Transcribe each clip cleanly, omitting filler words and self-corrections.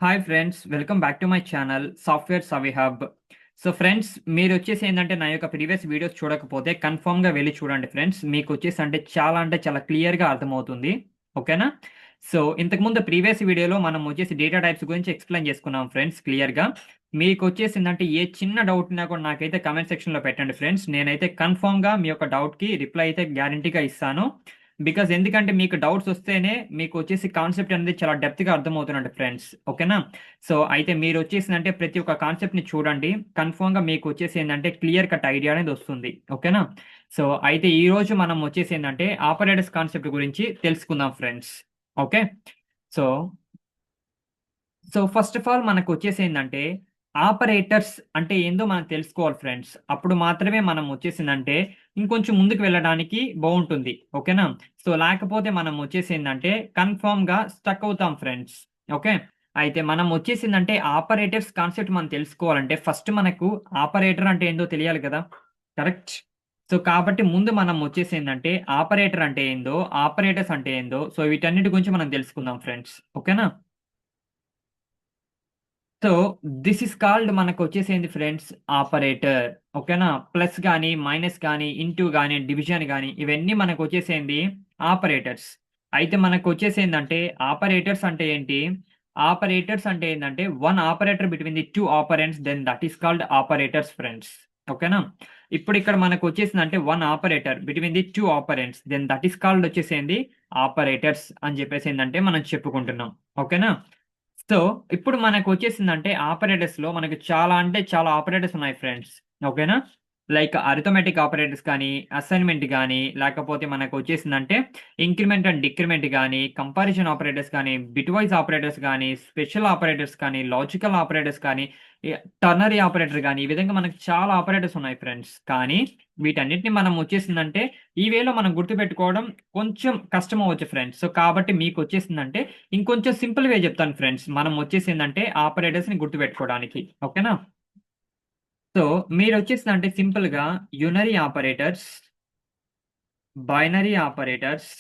Hi friends, welcome back to my channel software Savi hub. So friends, మీరొచ్చేసి ఏందంటే నా యొక్క ప్రీవియస్ వీడియోస్ చూడకపోతే కన్ఫర్మ్‌గా వెళ్లి చూడండి ఫ్రెండ్స్. మీకొచ్చేసి అంటే చాలా క్లియర్‌గా అర్థమవుతుంది. ఓకేనా? సో ఇంతకుముందు ప్రీవియస్ వీడియోలో మనం వచ్చేసి డేటా టైప్స్ గురించి ఎక్స్‌ప్లెయిన్ చేసుకున్నాం ఫ్రెండ్స్ క్లియర్‌గా. మీకొచ్చేసిందంటే ఏ చిన్న డౌట్ ఉన్నా కూడా నాకైతే కామెంట్ సెక్షన్‌లో పెట్టండి ఫ్రెండ్స్. నేనైతే కన్ఫర్మ్‌గా మీ యొక్క డౌట్‌కి రిప్లై అయితే గ్యారంటీగా ఇస్తాను. బికాజ్ ఎందుకంటే మీకు డౌట్స్ వస్తేనే మీకు వచ్చేసి కాన్సెప్ట్ అనేది చాలా డెప్త్‌గా అర్థమవుతుందండి ఫ్రెండ్స్. ఓకేనా? సో అయితే మీరొచ్చేసిందంటే ప్రతి ఒక్క కాన్సెప్ట్‌ని చూడండి. కన్ఫర్మ్‌గా మీకు వచ్చేసి ఏందంటే క్లియర్ కట్ ఐడియా అనేది వస్తుంది. ఓకేనా? సో అయితే ఈరోజు మనం వచ్చేసి ఏందంటే ఆపరేటర్స్ కాన్సెప్ట్ గురించి తెలుసుకుందాం friends. Okay. So first of all మనకొచ్చేసి ఏందంటే, ఆపరేటర్స్ అంటే ఏందో మనం తెలుసుకోవాలి ఫ్రెండ్స్. అప్పుడు మాత్రమే మనం వచ్చేసిందంటే, ఇంకొంచెం ముందుకు వెళ్ళడానికి బావుంటుంది. ఓకేనా? లేకపోతే మనం వచ్చేసిందంటే, కన్ఫర్మ్‌గా స్టక్ అవుతాం ఫ్రెండ్స్. ఓకే. అయితే మనం వచ్చేసిందంటే, ఆపరేటర్స్ కాన్సెప్ట్ మనం తెలుసుకోవాలంటే, ఫస్ట్ మనకు ఆపరేటర్ అంటే ఏందో తెలియాలి కదా! కరెక్ట్? కాబట్టి ముందు మనం వచ్చేసిందంటే, ఆపరేటర్ అంటే ఏందో, ఆపరేటర్స్ అంటే ఏందో, వీటన్నిటి గురించి మనం తెలుసుకుందాం ఫ్రెండ్స్. ఓకేనా? సో, దిస్ ఈస్ కాల్డ్ మనకొచ్చేసేంది ఫ్రెండ్స్ ఆపరేటర్. ఓకేనా? ప్లస్ గాని, మైనస్ గాని, ఇంటూ గాని, డివిజన్ గాని ఇవన్నీ మనకొచ్చేసేంది ఆపరేటర్స్. అయితే మనకొచ్చేసేందంటే ఆపరేటర్స్ అంటే ఏంటి? ఆపరేటర్స్ అంటే ఏందంటే one operator between the 2 operands then that is called operators friends. ఓకేనా? ఇప్పుడిక్కడ మనకొచ్చేసిందంటే one operator between the 2 operands then that is called వచ్చేసేంది ఆపరేటర్స్ అని చెప్పేసేందంటే మనం చెప్పుకుంటున్నాం. ఓకేనా? సో, ఇప్పుడు మనకొచ్చేసిందంటే ఆపరేటర్స్‌లో మనకు చాలా అంటే చాలా ఆపరేటర్స్ ఉన్నాయి ఫ్రెండ్స్. ఓకేనా? లైక్ అరిథమెటిక్ ఆపరేటర్స్ కానీ, అసైన్‌మెంట్ గానీ, లేకపోతే మనకొచ్చేసిందంటే ఇంక్రిమెంట్ అండ్ డిక్రిమెంట్ గానీ, కంపారిజన్ ఆపరేటర్స్ కానీ, బిట్‌వైస్ ఆపరేటర్స్ గానీ, స్పెషల్ ఆపరేటర్స్ కానీ, లాజికల్ ఆపరేటర్స్ కానీ, ఎ టర్నరీ ఆపరేటర్ గానీ, ఈ విధంగా మనకు చాలా ఆపరేటర్స్ ఉన్నాయి ఫ్రెండ్స్. కానీ వీటన్నిటిని మనం వచ్చేసిందంటే ఈ వేలో మనం గుర్తుపెట్టుకోవడం కొంచెం కష్టమవ్వచ్చు ఫ్రెండ్స్. కాబట్టి మీకొచ్చేసిందంటే ఇంకొంచెం సింపుల్ వే చెప్తాను ఫ్రెండ్స్. మనం వచ్చేసిందంటే ఆపరేటర్స్‌ని గుర్తుపెట్టుకోవడానికి. ఓకేనా? సో, మీరొచ్చేసిందంటే సింపుల్‌గా యూనరీ ఆపరేటర్స్, బైనరీ ఆపరేటర్స్,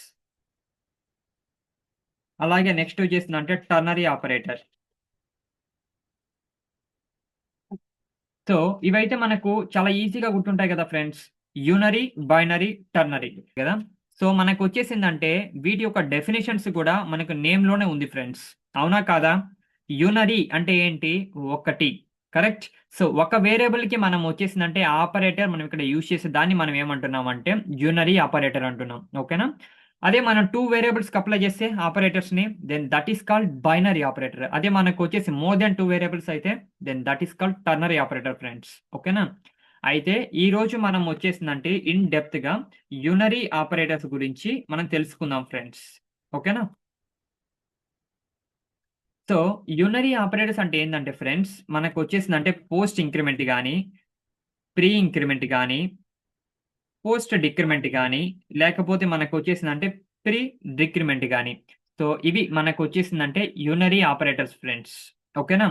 అలాగే నెక్స్ట్ వచ్చేసిందంటే టర్నరీ ఆపరేటర్. సో, ఇవైతే మనకు చాలా ఈజీగా గుర్తుంటాయి కదా ఫ్రెండ్స్. యూనరీ, బైనరీ, టర్నరీ కదా! మనకొచ్చేసిందంటే వీటి యొక్క డెఫినిషన్స్ కూడా మనకు నేమ్‌లోనే ఉంది ఫ్రెండ్స్. అవునా? కాదా? యూనరీ అంటే ఏంటి? ఒకటి. కరెక్ట్? ఒక వేరియబుల్‌కి మనం వచ్చేసిందంటే ఆపరేటర్ మనం ఇక్కడ యూజ్ చేసే దాన్ని మనం ఏమంటున్నామంటే యూనరీ ఆపరేటర్ అంటున్నాం. ఓకేనా? అదే మనం 2 వేరియబుల్స్‌కి అప్లై చేస్తే ఆపరేటర్స్‌ని then that is called binary operator. అదే మనకొచ్చేసి మోర్ థాన్ 2 వేరియబుల్స్ అయితే then that is called ternary operator friends. ఓకేనా? అయితే ఈరోజు మనం వచ్చేసిందంటే ఇన్ డెప్త్‌గా యూనరీ ఆపరేటర్స్ గురించి మనం తెలుసుకుందాం ఫ్రెండ్స్. ఓకేనా? సో, యూనరీ ఆపరేటర్స్ అంటే ఏందంటే ఫ్రెండ్స్, మనకొచ్చేసిందంటే పోస్ట్ ఇంక్రిమెంట్ గాని, ప్రీ ఇంక్రిమెంట్ గాని, పోస్ట్ డిక్రిమెంట్ గాని, లేకపోతే మనకొచ్చేసిందంటే ప్రీ డిక్రిమెంట్ గాని. ఇవి మనకొచ్చేసిందంటే యూనరీ ఆపరేటర్స్ ఫ్రెండ్స్. ఓకేనా?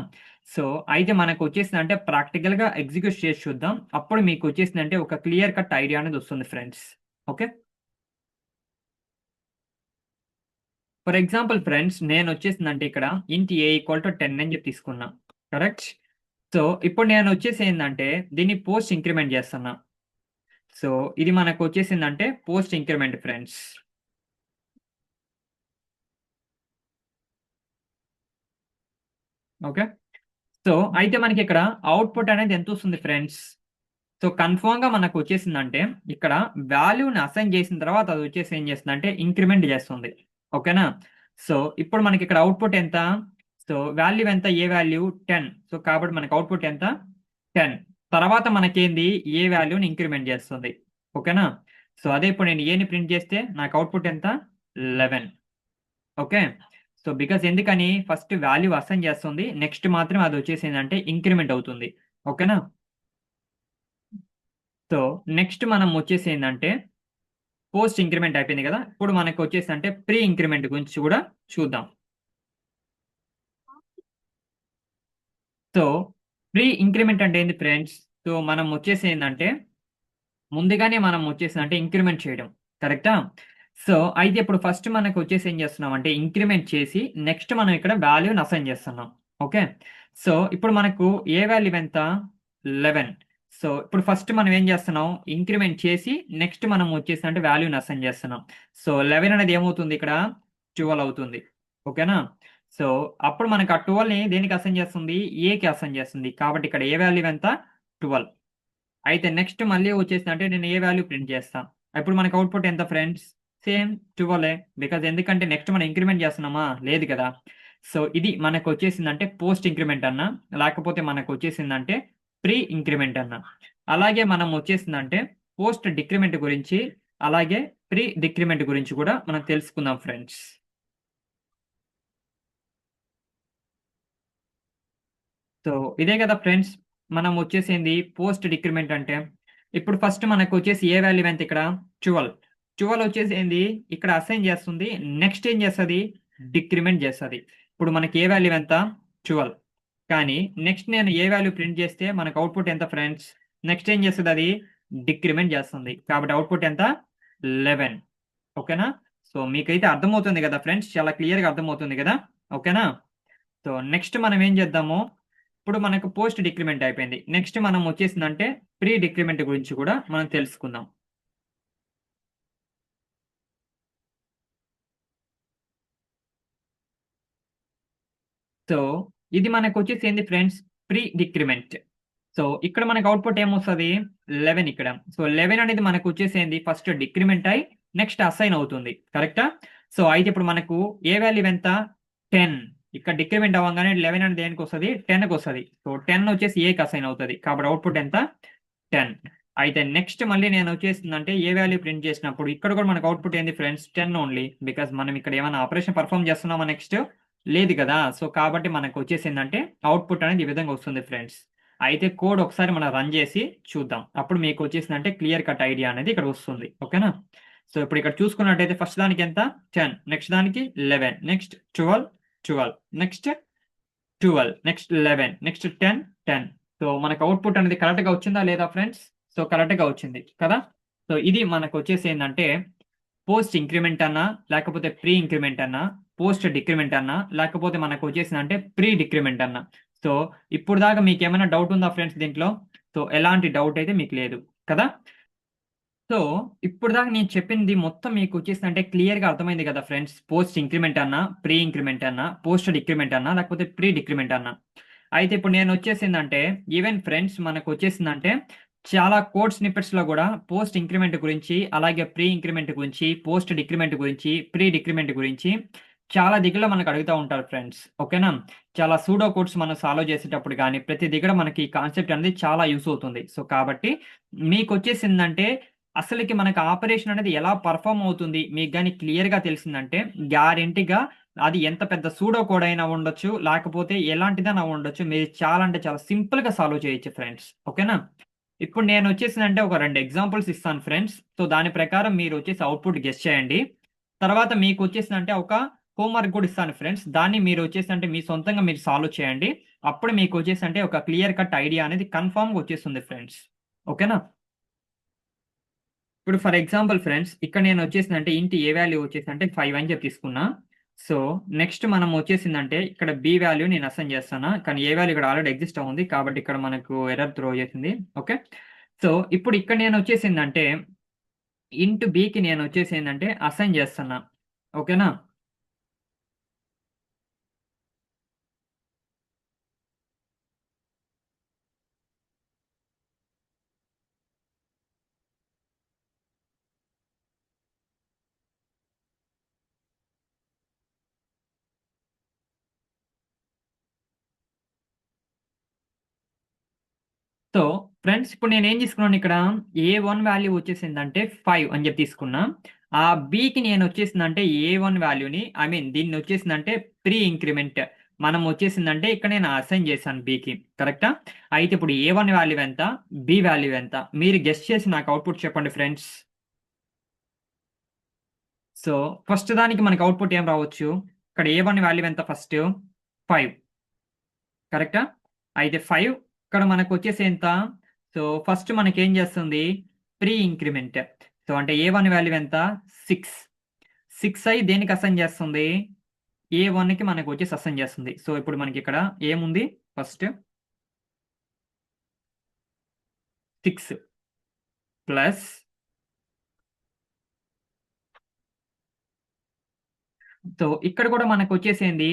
సో, అయితే మనకొచ్చేసిందంటే ప్రాక్టికల్‌గా ఎగ్జిక్యూట్ చేసి చూద్దాం. అప్పుడు మీకొచ్చేసిందంటే ఒక క్లియర్ కట్ ఐడియా అనేదొస్తుంది friends. Okay. For example friends నేనొచ్చేసిందంటే ఇక్కడ ఇంట్ ఏ ఈక్వల్ టు 10 అని చెప్పి తీసుకున్నా. కరెక్ట్? ఇప్పుడు నేనొచ్చేసి ఏందంటే దీన్ని పోస్ట్ ఇంక్రిమెంట్ చేస్తున్నా. సో, ఇది మనకొచ్చేసిందంటే పోస్ట్ ఇంక్రిమెంట్ ఫ్రెండ్స్. ఓకే. అయితే మనకిక్కడ ఔట్‌పుట్ అనేది ఎంతొస్తుంది ఫ్రెండ్స్? కన్ఫర్మ్‌గా మనకొచ్చేసిందంటే ఇక్కడ వాల్యూని అసైన్ చేసిన తర్వాత అదొచ్చేసి ఏం చేస్తుందంటే ఇంక్రిమెంట్ చేస్తుంది. ఓకేనా? ఇప్పుడు మనకిక్కడ ఔట్‌పుట్ ఎంత? వాల్యూ ఎంత? ఏ వాల్యూ? 10. కాబట్టి మనకి ఔట్‌పుట్ ఎంత? 10. తర్వాత మనకేంది? ఏ వాల్యూని ఇంక్రిమెంట్ చేస్తుంది. ఓకేనా? అదే ఇప్పుడు నేను ఏని ప్రింట్ చేస్తే నాకు ఔట్‌పుట్ ఎంత? 11. ఓకే. బికాజ్ ఎందుకని? ఫస్ట్ వాల్యూ అసైన్ చేస్తుంది. నెక్స్ట్ మాత్రం అదొచ్చేసి ఏందంటే ఇంక్రిమెంట్ అవుతుంది. ఓకేనా? సో, నెక్స్ట్ మనం వచ్చేసి ఏందంటే, పోస్ట్ ఇంక్రిమెంట్ అయిపోయింది గదా! ఇప్పుడు మనకొచ్చేసంటే ప్రీ ఇంక్రిమెంట్ గురించి గూడా చూద్దాం. సో, ప్రీ ఇంక్రిమెంట్ అంటే ఏంది ఫ్రెండ్స్? మనం వచ్చేసి ఏందంటే, ముందుగానే మనం వచ్చేసిందంటే ఇంక్రిమెంట్ చేయడం. కరెక్టా? అయితే ఇప్పుడు ఫస్ట్ మనకొచ్చేసి ఏం చేస్తున్నామంటే ఇంక్రిమెంట్ చేసి, నెక్స్ట్ మనం ఇక్కడ వాల్యూని అసైన్ చేస్తున్నాం. ఓకే. సో ఇప్పుడు మనకు ఏ వాల్యూ ఎంత 11. సో ఇప్పుడు ఫస్ట్ మనం ఏం చేస్తున్నాం ఇంక్రిమెంట్ చేసి నెక్స్ట్ మనం వచ్చేసి అంటే వాల్యూని అసైన్ చేస్తున్నాం. సో 11 అనేది ఏమవుతుంది ఇక్కడ 12 అవుతుంది. ఓకేనా. సో అప్పుడు మనకు ఆ 12ని దేనికి అసైన్ చేస్తుంది ఏకి అసైన్ చేస్తుంది. కాబట్టి ఇక్కడ ఏ వాల్యూ ఎంత 12. అయితే నెక్స్ట్ మళ్ళీ వచ్చేసి అంటే నేను ఏ వాల్యూ ప్రింట్ చేస్తాను. ఇప్పుడు మనకు అవుట్పుట్ ఎంత ఫ్రెండ్స్ సేమ్ 12 బికాజ్ ఎందుకంటే నెక్స్ట్ మనం ఇంక్రిమెంట్ చేస్తున్నామా లేదు కదా. సో ఇది మనకు వచ్చేసిందంటే పోస్ట్ ఇంక్రిమెంట్ అన్న లేకపోతే మనకు వచ్చేసిందంటే ప్రీ ఇంక్రిమెంట్ అన్న. అలాగే మనం వచ్చేసిందంటే పోస్ట్ డిక్రిమెంట్ గురించి అలాగే ప్రీ డిక్రిమెంట్ గురించి కూడా మనం తెలుసుకుందాం ఫ్రెండ్స్. సో ఇదే కదా ఫ్రెండ్స్ మనం వచ్చేసింది పోస్ట్ డిక్రిమెంట్ అంటే. ఇప్పుడు ఫస్ట్ మనకు వచ్చేసి ఏ వాల్యూ ఎంత ఇక్కడ 12. 12 వచ్చేసి ఏంది ఇక్కడ అసైన్ చేస్తుంది. నెక్స్ట్ ఏం చేస్తుంది డిక్రిమెంట్ చేస్తుంది. ఇప్పుడు మనకి ఏ వాల్యూ ఎంత 12. కానీ నెక్స్ట్ నేను ఏ వాల్యూ ప్రింట్ చేస్తే మనకు అవుట్పుట్ ఎంత ఫ్రెండ్స్ నెక్స్ట్ ఏం చేస్తుంది అది డిక్రిమెంట్ చేస్తుంది. కాబట్టి అవుట్పుట్ ఎంత 11. ఓకేనా. సో మీకైతే అర్థమవుతుంది కదా ఫ్రెండ్స్ చాలా క్లియర్గా అర్థమవుతుంది కదా. ఓకేనా. సో నెక్స్ట్ మనం ఏం చేద్దాము ఇప్పుడు మనకు పోస్ట్ డిక్రిమెంట్ అయిపోయింది. నెక్స్ట్ మనం వచ్చేసిందంటే ప్రీ డిక్రిమెంట్ గురించి కూడా మనం తెలుసుకుందాం. సో ఇది మనకు వచ్చేసి ఏంది ఫ్రెండ్స్ ప్రీ డిక్రిమెంట్. సో ఇక్కడ మనకు అవుట్పుట్ ఏమొస్తుంది 11 ఇక్కడ. సో 11 అనేది మనకు వచ్చేసేంది ఫస్ట్ డిక్రిమెంట్ అయి నెక్స్ట్ అసైన్ అవుతుంది కరెక్టా. సో అయితే ఇప్పుడు మనకు ఏ వాల్యూ ఎంత 10. ఇక్కడ డిక్రిమెంట్ అవ్వగానే 11 అనేది దేనికి వస్తుంది 10కి వస్తుంది. సో 10 వచ్చేసి ఏకి అసైన్ అవుతుంది. కాబట్టి అవుట్పుట్ ఎంత 10. అయితే నెక్స్ట్ మళ్ళీ నేను వచ్చేసిందంటే ఏ వాల్యూ ప్రింట్ చేసినప్పుడు ఇక్కడ కూడా మనకు అవుట్పుట్ ఏంది ఫ్రెండ్స్ 10 ఓన్లీ బికాస్ మనం ఇక్కడ ఏమైనా ఆపరేషన్ పర్ఫామ్ చేస్తున్నామా నెక్స్ట్ లేదు కదా. సో కాబట్టి మనకు వచ్చేసిందంటే అవుట్పుట్ అనేది ఈ విధంగా వస్తుంది ఫ్రెండ్స్. అయితే కోడ్ ఒకసారి మనం రన్ చేసి చూద్దాం. అప్పుడు మీకు వచ్చేసిందంటే క్లియర్ కట్ ఐడియా అనేది ఇక్కడ వస్తుంది. ఓకేనా. సో ఇప్పుడు ఇక్కడ చూసుకున్నట్టయితే ఫస్ట్ దానికి ఎంత 10 నెక్స్ట్ దానికి 11 next 12 12 next 12 next 11 next 10 10. So మనకు అవుట్పుట్ అనేది కరెక్ట్గా వచ్చిందా లేదా ఫ్రెండ్స్. సో కరెక్ట్గా వచ్చింది కదా. సో ఇది మనకు వచ్చేసి ఏంటంటే పోస్ట్ ఇంక్రిమెంట్ అన్నా లేకపోతే ప్రీ ఇంక్రిమెంట్ అన్నా పోస్ట్ డిక్రిమెంట్ అన్నా లేకపోతే మనకు వచ్చేసిందంటే ప్రీ డిక్రిమెంట్ అన్నా. సో ఇప్పుడు దాకా మీకు ఏమైనా డౌట్ ఉందా ఫ్రెండ్స్ దీంట్లో. సో ఎలాంటి డౌట్ అయితే మీకు లేదు కదా. సో ఇప్పుడు దాకా నేను చెప్పింది మొత్తం మీకు వచ్చేసిందంటే క్లియర్గా అర్థమైంది కదా ఫ్రెండ్స్. పోస్ట్ ఇంక్రిమెంట్ అన్నా ప్రీ ఇంక్రిమెంట్ అన్నా పోస్ట్ డిక్రిమెంట్ అన్నా లేకపోతే ప్రీ డిక్రిమెంట్ అన్నా. అయితే ఇప్పుడు నేను వచ్చేసిందంటే ఈవెన్ ఫ్రెండ్స్ మనకు వచ్చేసిందంటే చాలా కోడ్ స్నిప్పెట్స్ లో కూడా పోస్ట్ ఇంక్రిమెంట్ గురించి అలాగే ప్రీ ఇంక్రిమెంట్ గురించి పోస్ట్ డిక్రిమెంట్ గురించి ప్రీ డిక్రిమెంట్ గురించి చాలా దిగులో మనకు అడుగుతూ ఉంటారు ఫ్రెండ్స్. ఓకేనా. చాలా సూడో కోడ్స్ మనం సాల్వ్ చేసేటప్పుడు కానీ ప్రతి దగ్గర మనకి ఈ కాన్సెప్ట్ అనేది చాలా యూస్ అవుతుంది. సో కాబట్టి మీకు వచ్చేసిందంటే అసలుకి మనకు ఆపరేషన్ అనేది ఎలా పర్ఫామ్ అవుతుంది మీకు కానీ క్లియర్గా తెలిసిందంటే గ్యారెంటీగా అది ఎంత పెద్ద సూడో కోడ్ అయినా ఉండొచ్చు లేకపోతే ఎలాంటిదైనా ఉండొచ్చు మీరు చాలా అంటే చాలా సింపుల్ గా సాల్వ్ చేయొచ్చు ఫ్రెండ్స్. ఓకేనా. ఇప్పుడు నేను వచ్చేసిందంటే ఒక 2 ఎగ్జాంపుల్స్ ఇస్తాను ఫ్రెండ్స్. సో దాని ప్రకారం మీరు వచ్చేసి అవుట్పుట్ గెస్ చేయండి. తర్వాత మీకు వచ్చేసిందంటే ఒక హోంవర్క్ కూడా ఇస్తాను ఫ్రెండ్స్. దాన్ని మీరు వచ్చేసిందంటే మీ సొంతంగా మీరు సాల్వ్ చేయండి. అప్పుడు మీకు వచ్చేసిందంటే ఒక క్లియర్ కట్ ఐడియా అనేది కన్ఫామ్గా వచ్చేస్తుంది ఫ్రెండ్స్. ఓకేనా. ఇప్పుడు ఫర్ ఎగ్జాంపుల్ ఫ్రెండ్స్ ఇక్కడ నేను వచ్చేసిందంటే ఇంటి ఏ వాల్యూ వచ్చేసిందంటే 5 అని చెప్పి తీసుకున్నా. సో నెక్స్ట్ మనం వచ్చేసిందంటే ఇక్కడ బి వాల్యూ నేను అసైన్ చేస్తాను కానీ ఏ వాల్యూ ఇక్కడ ఆల్రెడీ ఎగ్జిస్ట్ అవుతుంది కాబట్టి ఇక్కడ మనకు ఎర్రర్ త్రో చేసింది. ఓకే. సో ఇప్పుడు ఇక్కడ నేను వచ్చేసిందంటే ఇంటూ బికి నేను వచ్చేసిందంటే అసైన్ చేస్తున్నా. ఓకేనా. సో ఫ్రెండ్స్ ఇప్పుడు నేను ఏం తీసుకున్నాను ఇక్కడ A1 వాల్యూ వచ్చేసిందంటే 5 అని చెప్పి తీసుకున్నా. ఆ బికి నేను వచ్చేసిందంటే A1 వాల్యూని ఐ మీన్ దీన్ని వచ్చేసిందంటే ప్రీ ఇంక్రిమెంట్ మనం వచ్చేసిందంటే ఇక్కడ నేను అసైన్ చేశాను బికి కరెక్టా. అయితే ఇప్పుడు A1 వాల్యూ ఎంత బి వాల్యూ ఎంత మీరు గెస్ట్ చేసి నాకు అవుట్పుట్ చెప్పండి ఫ్రెండ్స్. సో ఫస్ట్ దానికి మనకి అవుట్పుట్ ఏం రావచ్చు ఇక్కడ A1 వాల్యూ ఎంత ఫస్ట్ 5 కరెక్టా. అయితే 5 ఇక్కడ మనకు వచ్చేసి ఎంత సో ఫస్ట్ మనకి ఏం చేస్తుంది ప్రీ ఇంక్రిమెంట్. సో అంటే A1 వాల్యూ ఎంత 6 6 అయి దేనికి అసైన్ చేస్తుంది A1కి మనకు వచ్చేసి అసైన్ చేస్తుంది. సో ఇప్పుడు మనకి ఇక్కడ ఏముంది ఫస్ట్ 6 ప్లస్ సో ఇక్కడ కూడా మనకు వచ్చేసేంది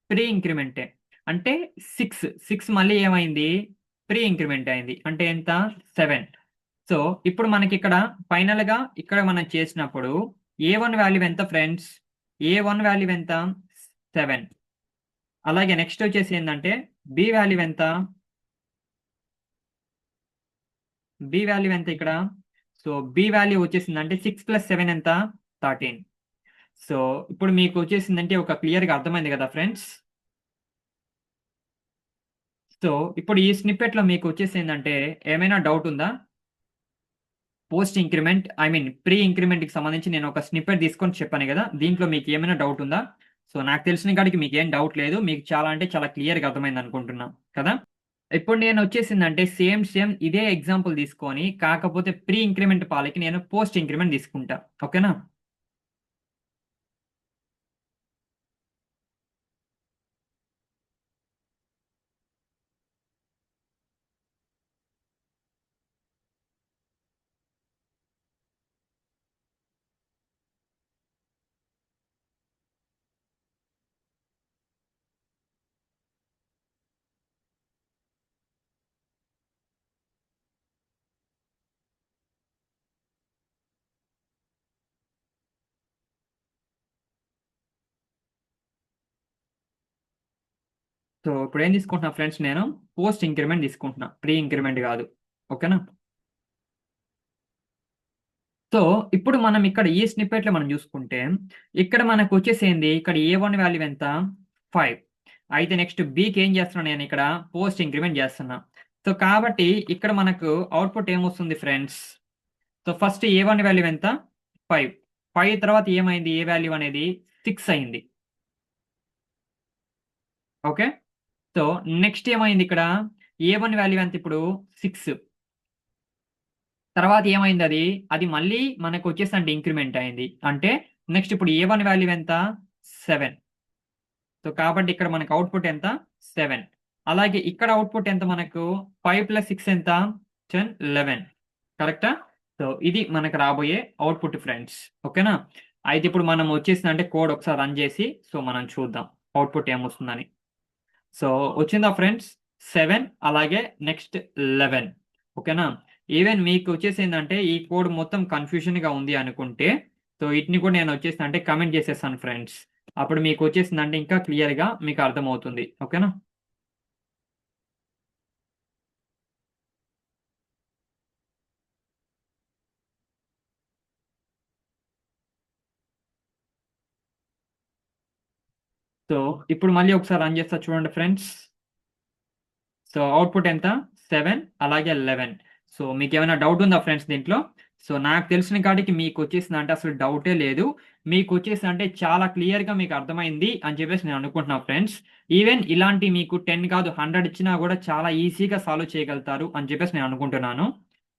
ప్రీ ఇంక్రిమెంటే. అంటే 6 మళ్ళీ ఏమైంది ప్రీ ఇంక్రిమెంట్ అయింది. అంటే ఎంత 7. సో ఇప్పుడు మనకి ఇక్కడ ఫైనల్‌గా ఇక్కడ మనం చేసినప్పుడు A1 వాల్యూ ఎంత ఫ్రెండ్స్? A1 వాల్యూ ఎంత? 7. అలాగే నెక్స్ట్ వచ్చేసి ఏందంటే బి వాల్యూ ఎంత? బి వాల్యూ ఎంత ఇక్కడ? సో బి వాల్యూ వచ్చేసిందంటే 6 + 7 ఎంత? 13. సో ఇప్పుడు మీకు వచ్చేసిందంటే ఒక క్లియర్‌గా అర్థమైంది కదా ఫ్రెండ్స్? సో ఇప్పుడు ఈ స్నిప్పెట్‌లో మీకు వచ్చేసిందంటే ఏమైనా డౌట్ ఉందా? Post increment I mean pre ఇంక్రిమెంట్‌కి సంబంధించి నేను ఒక స్నిప్పెట్ తీసుకొని చెప్పాను గదా! దీంట్లో మీకు ఏమైనా డౌట్ ఉందా? సో నాకు తెలిసిన కాడికి మీకేం డౌట్ లేదు. మీకు చాలా అంటే చాలా క్లియర్‌గా అర్థమైందనుకుంటున్నా. కదా! ఇప్పుడు నేనొచ్చేసిందంటే సేమ్ ఇదే ఎగ్జాంపుల్ తీసుకొని కాకపోతే ప్రీ ఇంక్రిమెంట్ పాలకి నేను పోస్ట్ ఇంక్రిమెంట్ తీసుకుంటా. ఓకేనా? సో ఇప్పుడేం తీసుకుంటున్నా ఫ్రెండ్స్ నేను పోస్ట్ ఇంక్రిమెంట్ తీసుకుంటున్నా. ప్రీ ఇంక్రిమెంట్ గాదు. ఓకేనా? సో ఇప్పుడు మనం ఇక్కడ ఈ స్నిప్పెట్‌లో మనం చూసుకుంటే ఇక్కడ మనకొచ్చేసేంది ఇక్కడ A1 వాల్యూ ఎంత? 5. అయితే నెక్స్ట్ బీకి ఏం చేస్తున్నా నేనిక్కడ పోస్ట్ ఇంక్రిమెంట్ చేస్తున్నా. సో కాబట్టి ఇక్కడ మనకు అవుట్‌పుట్ ఏమొస్తుంది friends? So first A1 value ఎంత? 5. 5 తర్వాత ఏమైంది? ఏ వాల్యూ అనేది 6 అయింది. ఓకే. సో నెక్స్ట్ ఏమైంది ఇక్కడ? A1 వాల్యూ ఎంత ఇప్పుడు? 6. తర్వాత ఏమైందది? అది మళ్ళీ మనకొచ్చేసంటే ఇంక్రిమెంట్ అయింది. అంటే నెక్స్ట్ ఇప్పుడు A1 వాల్యూ ఎంత? 7. సో కాబట్టి ఇక్కడ మనకు అవుట్‌పుట్ ఎంత? 7. అలాగే ఇక్కడ అవుట్‌పుట్ ఎంత మనకు? 5 + 6 ఎంత? 10, 11. కరెక్టా? సో ఇది మనకు రాబోయే అవుట్‌పుట్ ఫ్రెండ్స్. ఓకేనా? అయితే ఇప్పుడు మనం వచ్చేసిందంటే కోడ్ ఒకసారి రన్ చేసి సో మనం చూద్దాం. అవుట్‌పుట్ ఏమొస్తుందని. సో వచ్చిందా ఫ్రెండ్స్? 7 అలాగే నెక్స్ట్ 11. ఓకేనా? ఈవెన్ మీకు వచ్చేసిందంటే ఈ కోడ్ మొత్తం కన్‌ఫ్యూషన్‌గా ఉంది అనుకుంటే, సో వీటిని కూడా నేను వచ్చేసిందంటే కామెంట్ చేసేస్తాను ఫ్రెండ్స్. అప్పుడు మీకు వచ్చేసిందంటే ఇంకా క్లియర్‌గా మీకు అర్థమవుతుంది. ఓకేనా? సో ఇప్పుడు మళ్ళీ ఒకసారి రన్ చేస్తా చూడండి ఫ్రెండ్స్. సో అవుట్‌పుట్ ఎంత? 7 అలాగే 11. సో మీకేమైనా డౌట్ ఉందా ఫ్రెండ్స్ దీంట్లో? సో నాకు తెలిసిన కాడికి మీకొచ్చేసిందంటే అసలు డౌటే లేదు. మీకొచ్చేసిందంటే చాలా క్లియర్‌గా మీకు అర్థమైంది అని చెప్పేసి నేను అనుకుంటున్నా ఫ్రెండ్స్. ఈవెన్ ఇలాంటి మీకు 10 కాదు 100 ఇచ్చినా గూడా చాలా ఈజీగా సాల్వ్ చేయగలుగుతారు అని చెప్పేసి నేను అనుకుంటున్నాను.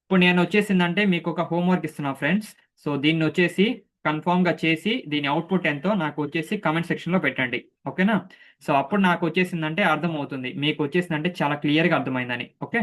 ఇప్పుడు నేనొచ్చేసిందంటే మీకొక హోమ్ వర్క్ ఇస్తున్నా ఫ్రెండ్స్. సో దీన్నొచ్చేసి కన్ఫర్మ్‌గా చేసి దీని అవుట్‌పుట్ ఎంతో నాకొచ్చేసి కామెంట్ సెక్షన్‌లో పెట్టండి. ఓకేనా? సో అప్పుడు నాకొచ్చేసిందంటే అర్థమవుతుంది. మీకొచ్చేసిందంటే చాలా క్లియర్‌గా అర్థమైందని. ఓకే.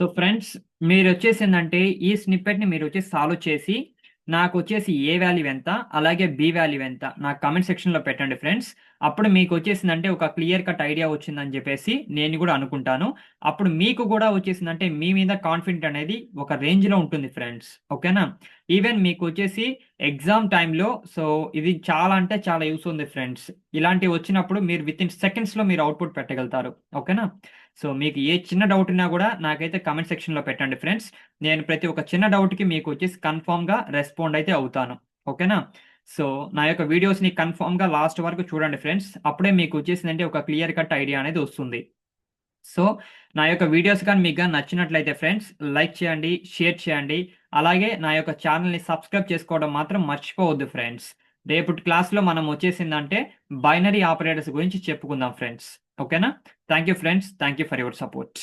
సో ఫ్రెండ్స్ మీరు వచ్చేసిందంటే ఈ స్నిప్పెట్ని మీరు వచ్చేసి సాల్వ్ చేసి నాకు వచ్చేసి ఏ వాల్యూ ఎంత అలాగే బి వాల్యూ ఎంత నాకు కామెంట్ సెక్షన్లో పెట్టండి ఫ్రెండ్స్. అప్పుడు మీకు వచ్చేసిందంటే ఒక క్లియర్ కట్ ఐడియా వచ్చిందని చెప్పేసి నేను కూడా అనుకుంటాను. అప్పుడు మీకు కూడా వచ్చేసిందంటే మీ మీద కాన్ఫిడెంట్ అనేది ఒక రేంజ్లో ఉంటుంది ఫ్రెండ్స్. ఓకేనా? ఈవెన్ మీకు వచ్చేసి ఎగ్జామ్ టైంలో సో ఇది చాలా అంటే చాలా యూస్ ఉంది ఫ్రెండ్స్. ఇలాంటివి వచ్చినప్పుడు మీరు విత్ ఇన్ సెకండ్స్లో మీరు అవుట్పుట్ పెట్టగలుగుతారు. ఓకేనా? సో మీకు ఏ చిన్న డౌట్ ఉన్నా కూడా నాకైతే కామెంట్ సెక్షన్లో పెట్టండి ఫ్రెండ్స్. నేను ప్రతి ఒక్క చిన్న డౌట్కి మీకు వచ్చేసి కన్ఫామ్గా రెస్పాండ్ అయితే అవుతాను. ఓకేనా? సో నా యొక్క వీడియోస్ని కన్ఫామ్గా లాస్ట్ వరకు చూడండి ఫ్రెండ్స్. అప్పుడే మీకు వచ్చేసిందంటే ఒక క్లియర్ కట్ ఐడియా అనేది వస్తుంది. సో నా యొక్క వీడియోస్ కానీ మీకు కానీ నచ్చినట్లయితే ఫ్రెండ్స్ లైక్ చేయండి, షేర్ చేయండి. అలాగే నా యొక్క ఛానల్ని సబ్స్క్రైబ్ చేసుకోవడం మాత్రం మర్చిపోవద్దు ఫ్రెండ్స్. రేపటి క్లాస్లో మనం వచ్చేసిందంటే బైనరీ ఆపరేటర్స్ గురించి చెప్పుకుందాం ఫ్రెండ్స్. ఓకేనా? Thank you friends. Thank you for your support.